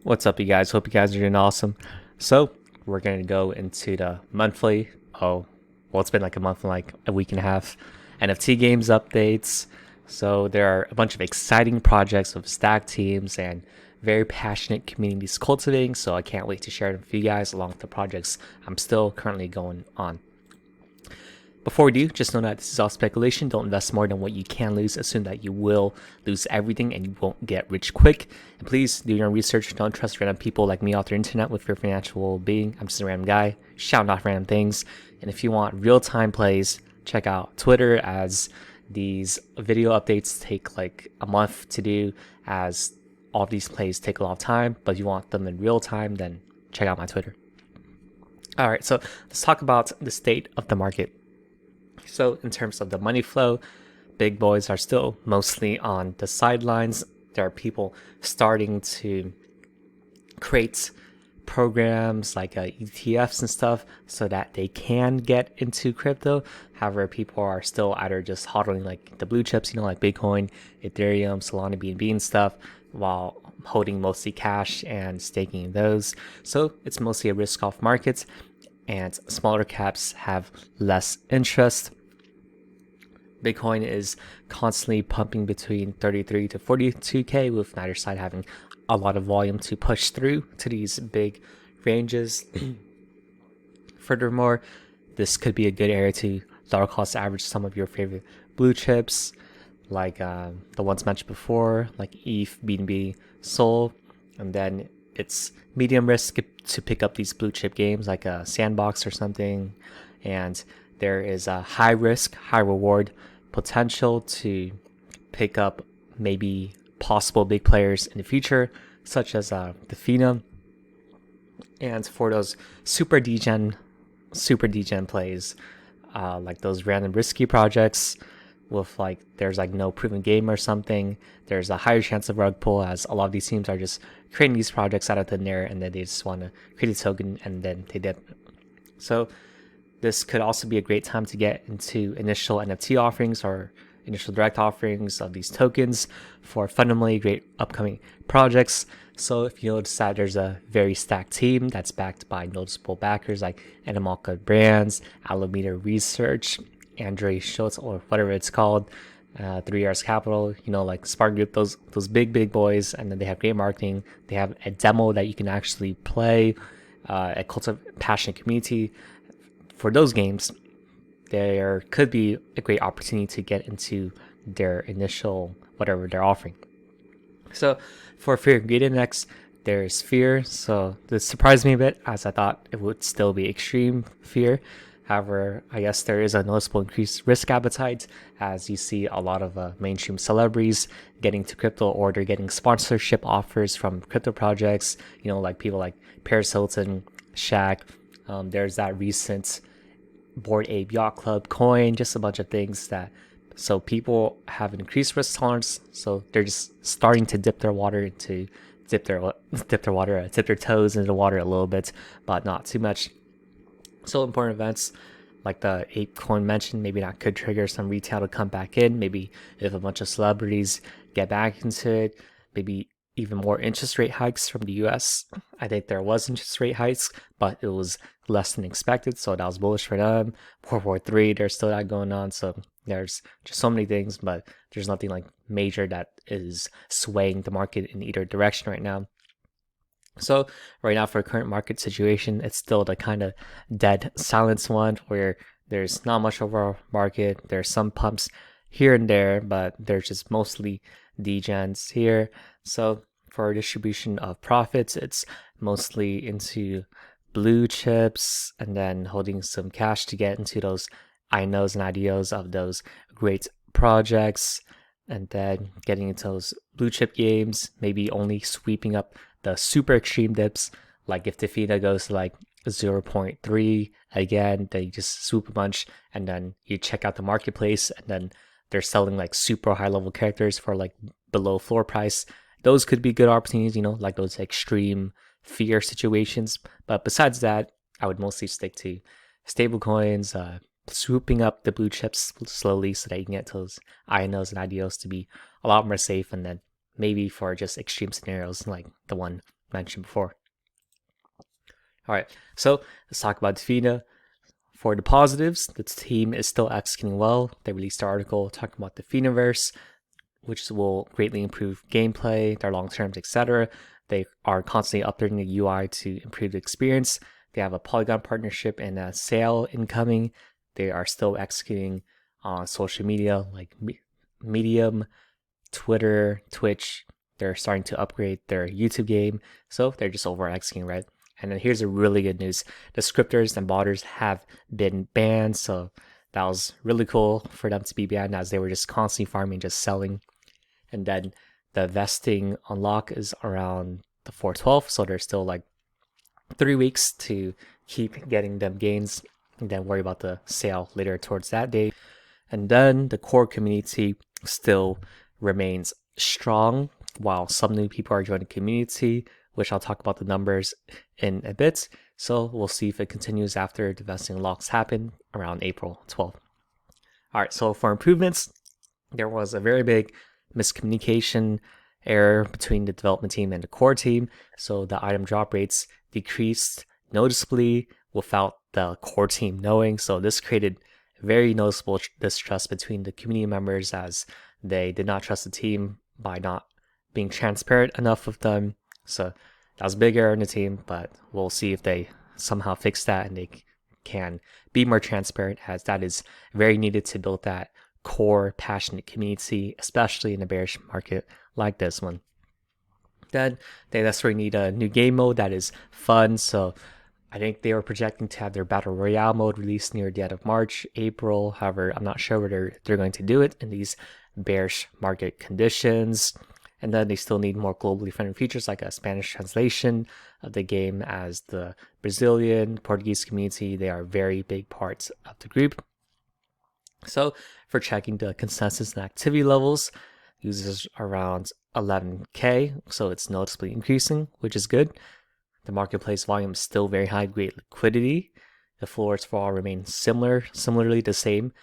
What's up, you guys? Hope you guys are doing awesome. So, we're going to go into the monthly, it's been like a month and like a week and a half, NFT games updates. So, there are a bunch of exciting projects with stacked teams and very passionate communities cultivating. So, I can't wait to share them with you guys along with the projects I'm still currently going on. Before we do, just know that this is all speculation. Don't invest more than what you can lose. Assume that you will lose everything and you won't get rich quick. And please do your own research. Don't trust random people like me off the internet with your financial well-being. I'm just a random guy shouting off random things. And if you want real-time plays, check out Twitter, as these video updates take like a month to do, as all of these plays take a lot of time. But if you want them in real time, then check out my Twitter. All right, so let's talk about the state of the market. So in terms of the money flow, big boys are still mostly on the sidelines. There are people starting to create programs like ETFs and stuff so that they can get into crypto. However, people are still either just hodling like the blue chips, like Bitcoin, Ethereum, Solana, BNB and stuff, while holding mostly cash and staking those. So it's mostly a risk-off market, and smaller caps have less interest. Bitcoin is constantly pumping between 33 to 42k, with neither side having a lot of volume to push through to these big ranges. Furthermore, this could be a good area to dollar cost average some of your favorite blue chips, like the ones mentioned before, like ETH, BNB, Sol. And then it's medium risk to pick up these blue chip games like a Sandbox or something. And there is a high risk, high reward potential to pick up maybe possible big players in the future, such as Defina. And for those super degen plays, like those random risky projects with like there's like no proven game or something, there's a higher chance of rug pull, as a lot of these teams are just creating these projects out of thin air and then they just want to create a token and then they dip. So this could also be a great time to get into initial NFT offerings or initial direct offerings of these tokens for fundamentally great upcoming projects. So if you notice that there's a very stacked team that's backed by noticeable backers like Animalca Brands, Alameda Research, Andre Schultz, or whatever it's called, 3Rs Capital, like Spark Group, those big boys, and then they have great marketing. They have a demo that you can actually play, a cultivate passionate community. For those games, there could be a great opportunity to get into their initial whatever they're offering. So for Fear and Greed Index, there's Fear. So this surprised me a bit, as I thought it would still be extreme fear. However, I guess there is a noticeable increased risk appetite, as you see a lot of mainstream celebrities getting to crypto, or they're getting sponsorship offers from crypto projects, like people like Paris Hilton, Shaq. There's that recent Bored Ape Yacht Club coin, just a bunch of things so people have an increased risk tolerance, so they're just starting to dip their toes into the water a little bit, but not too much. So important events like the ape coin mentioned, maybe that could trigger some retail to come back in. Maybe if a bunch of celebrities get back into it, maybe even more interest rate hikes from the US. I think there was interest rate hikes, but it was less than expected, so that was bullish for them. World War III, there's still that going on, so there's just so many things, but there's nothing like major that is swaying the market in either direction right now. So right now, for current market situation, it's still the kind of dead silence one, where there's not much overall market. There's some pumps here and there, but there's just mostly degens here. So for distribution of profits, it's mostly into blue chips and then holding some cash to get into those INOs and IDOs of those great projects, and then getting into those blue chip games, maybe only sweeping up the super extreme dips. Like if Defina goes to like 0.3 again, then you just swoop a bunch and then you check out the marketplace, and then they're selling like super high level characters for like below floor price. Those could be good opportunities, like those extreme fear situations. But besides that, I would mostly stick to stable coins, swooping up the blue chips slowly so that you can get those INOs and IDOs to be a lot more safe, and then maybe for just extreme scenarios like the one mentioned before. All right, so let's talk about Defina. For the positives, the team is still executing well. They released an article talking about the Definaverse, which will greatly improve gameplay, their long terms, etc. They are constantly updating the UI to improve the experience. They have a Polygon partnership and a sale incoming. They are still executing on social media like Medium, Twitter, Twitch. They're starting to upgrade their YouTube game. So they're just over executing, right? And then here's a really good news. The scripters and botters have been banned. So that was really cool for them to be banned, as they were just constantly farming, just selling. And then the vesting unlock is around the 4/12. So there's still like 3 weeks to keep getting them gains, and then worry about the sale later towards that day. And then the core community still remains strong, while some new people are joining the community, which I'll talk about the numbers in a bit. So we'll see if it continues after the vesting locks happen around April 12th. All right, so for improvements, there was a very big miscommunication error between the development team and the core team. So the item drop rates decreased noticeably without the core team knowing. So this created very noticeable distrust between the community members, as they did not trust the team by not being transparent enough with them. So that was a big error in the team, but we'll see if they somehow fix that and they can be more transparent, as that is very needed to build that core passionate community, especially in a bearish market like this one. Then they necessarily need a new game mode that is fun. So I think they were projecting to have their battle royale mode released near the end of March, April. However, I'm not sure whether they're going to do it in these bearish market conditions. And then they still need more globally friendly features like a Spanish translation of the game, as the Brazilian, Portuguese community, they are very big parts of the group. So for checking the consensus and activity levels, users around 11K, so it's noticeably increasing, which is good. The marketplace volume is still very high, great liquidity. The floors for all remain similarly the same,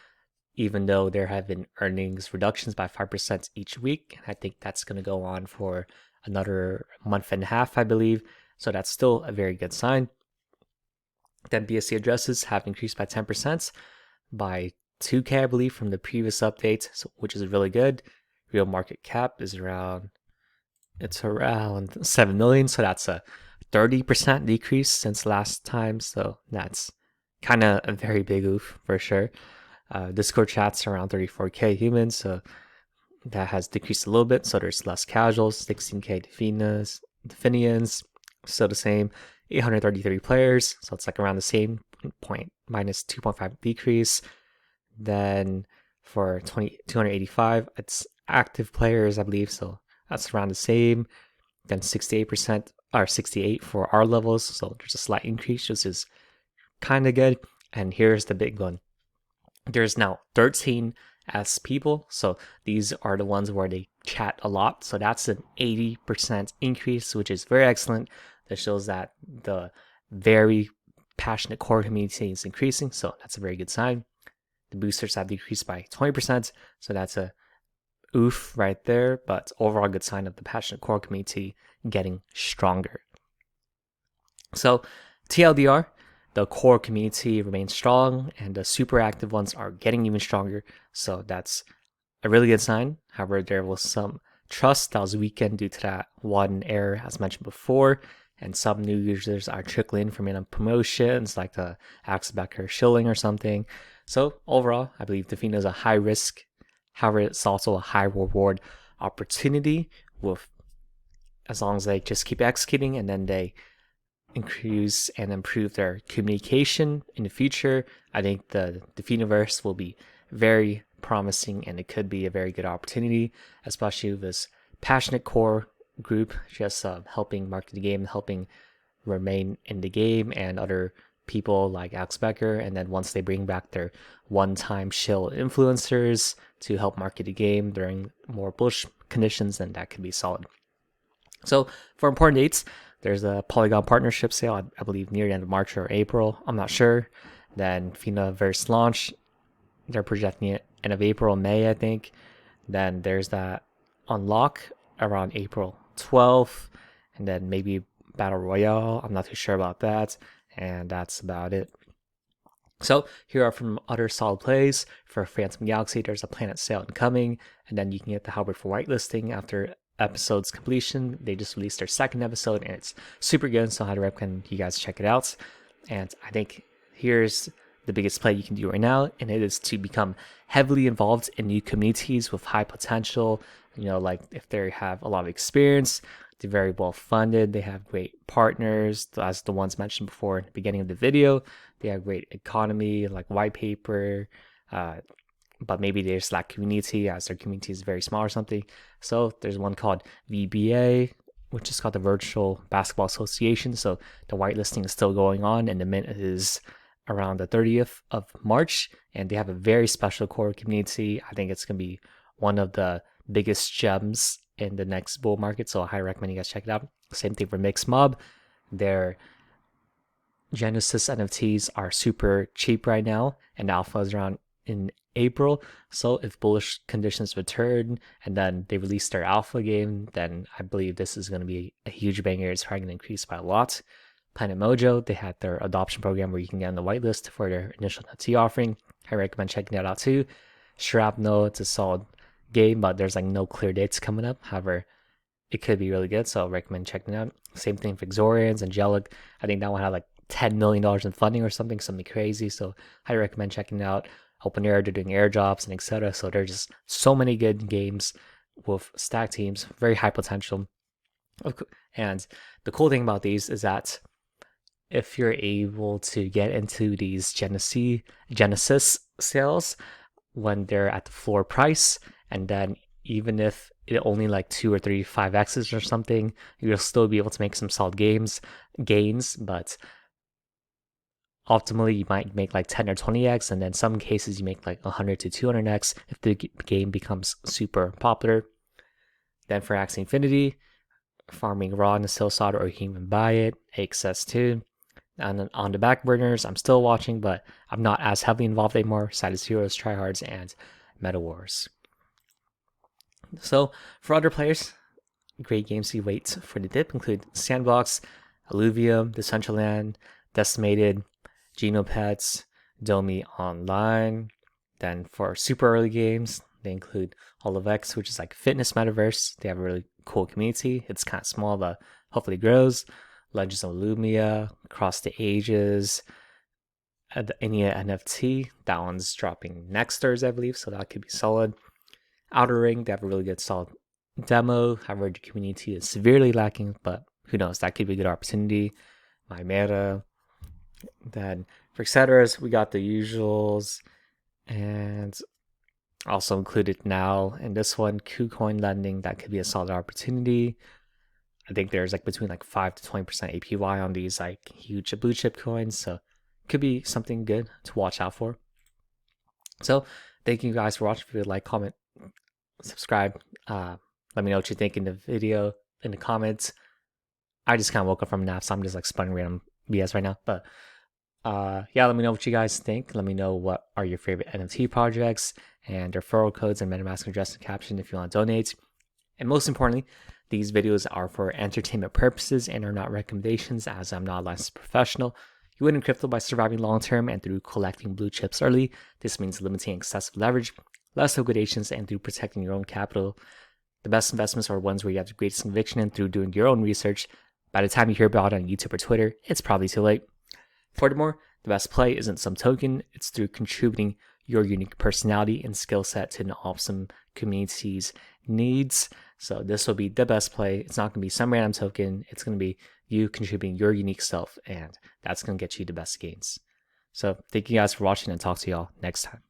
even though there have been earnings reductions by 5% each week. I think that's going to go on for another month and a half, I believe. So that's still a very good sign. Then BSC addresses have increased by 10% by 2K, I believe, from the previous update, which is really good. Real market cap is around 7 million. So that's a 30% decrease since last time. So that's kind of a very big oof for sure. Discord chats around 34K humans, so that has decreased a little bit. So there's less casuals, 16K Definians, still the same, 833 players, so it's like around the same point, minus 2.5 decrease. Then for 285, it's active players, I believe, so that's around the same. Then 68% or 68 for our levels, so there's a slight increase, which is kind of good. And here's the big one. There's now 13 S people, so these are the ones where they chat a lot. So that's an 80% increase, which is very excellent. That shows that the very passionate core community is increasing, so that's a very good sign. The boosters have decreased by 20%, so that's a oof right there, but overall good sign of the passionate core community getting stronger. So TLDR, the core community remains strong, and the super active ones are getting even stronger. So that's a really good sign. However, there was some trust that was weakened due to that one error, as mentioned before, and some new users are trickling from in promotions like the Axel Becker shilling or something. So overall, I believe Defina is a high risk. However, it's also a high reward opportunity, with as long as they just keep executing and then they increase and improve their communication in the future. I think the Definaverse will be very promising, and it could be a very good opportunity, especially with this passionate core group just helping market the game, helping remain in the game, and other people like Alex Becker. And then once they bring back their one-time shill influencers to help market the game during more bullish conditions, then that could be solid. So for important dates, there's a Polygon partnership sale, I believe near the end of March or April. I'm not sure. Then Definaverse launch, they're projecting it end of April, May, I think. Then there's that unlock around April 12th. And then maybe Battle Royale. I'm not too sure about that. And that's about it. So here are from other solid plays. For Phantom Galaxy, there's a Planet Sale incoming, and then you can get the Halberd for whitelisting after episode's completion. They just released their second episode, and it's super good, so I highly recommend you guys check it out. And I think here's the biggest play you can do right now, and it is to become heavily involved in new communities with high potential. You know, like if they have a lot of experience, they're very well funded, they have great partners, as the ones mentioned before in the beginning of the video. They have great economy, like white paper, but maybe they just lack community, as their community is very small or something. So there's one called VBA, which is called the Virtual Basketball Association. So the whitelisting is still going on, and the mint is around the 30th of March, and they have a very special core community. I think it's going to be one of the biggest gems in the next bull market, so I highly recommend you guys check it out. Same thing for MixMob. Their Genesis NFTs are super cheap right now, and alpha is around in April. So if bullish conditions return and then they release their alpha game, then I believe this is going to be a huge banger. It's probably going to increase by a lot. Planet Mojo, they had their adoption program where you can get on the whitelist for their initial NFT offering. I recommend checking that out too. Shrapnel, it's a solid game, but there's like no clear dates coming up. However, it could be really good, so I recommend checking it out. Same thing for Xorians, Angelic. I think that one had like $10 million in funding or something crazy. So I recommend checking it out. Open Air, they're doing airdrops and etc. So there's just so many good games with stack teams, very high potential. And the cool thing about these is that if you're able to get into these Genesis sales when they're at the floor price, and then even if it only like 2 or 3 5x's or something, you'll still be able to make some solid gains. But optimally, you might make like 10 or 20x, and then some cases you make like 100 to 200x if the game becomes super popular. Then for Axie Infinity, farming raw in the sale solder, or you can even buy it, XS2. And then on the back burners, I'm still watching, but I'm not as heavily involved anymore. Sidus Heroes, Tryhards, and Meta Wars. So for other players, great games to wait for the dip include Sandbox, Alluvium, Decentraland, Decimated, Genopets, Domi Online. Then for super early games, they include All of X, which is like fitness metaverse. They have a really cool community. It's kind of small, but hopefully grows. Legends of Lumia, Across the Ages, the Enya NFT. That one's dropping next Thursday, I believe, so that could be solid. Outer Ring, they have a really good solid demo. However, the community is severely lacking, but who knows, that could be a good opportunity. Meta. Then for Ceteras, we got the usuals, and also included now in this one, KuCoin lending. That could be a solid opportunity. I think there's like between like 5 to 20% APY on these like huge blue chip coins, so could be something good to watch out for. So thank you guys for watching. If you would like, comment, subscribe, let me know what you think in the video, in the comments. I just kind of woke up from a nap, so I'm just like spunning random BS right now. But yeah, let me know what you guys think. Let me know what are your favorite NFT projects and referral codes and MetaMask address and caption if you want to donate. And most importantly, these videos are for entertainment purposes and are not recommendations, as I'm not a licensed professional. You win in crypto by surviving long term and through collecting blue chips early. This means limiting excessive leverage, less liquidations, and through protecting your own capital. The best investments are ones where you have the greatest conviction in through doing your own research. By the time you hear about it on YouTube or Twitter, it's probably too late. Furthermore, the best play isn't some token, it's through contributing your unique personality and skill set to an awesome community's needs. So this will be the best play. It's not going to be some random token. It's going to be you contributing your unique self, and that's going to get you the best gains. So thank you guys for watching, and talk to y'all next time.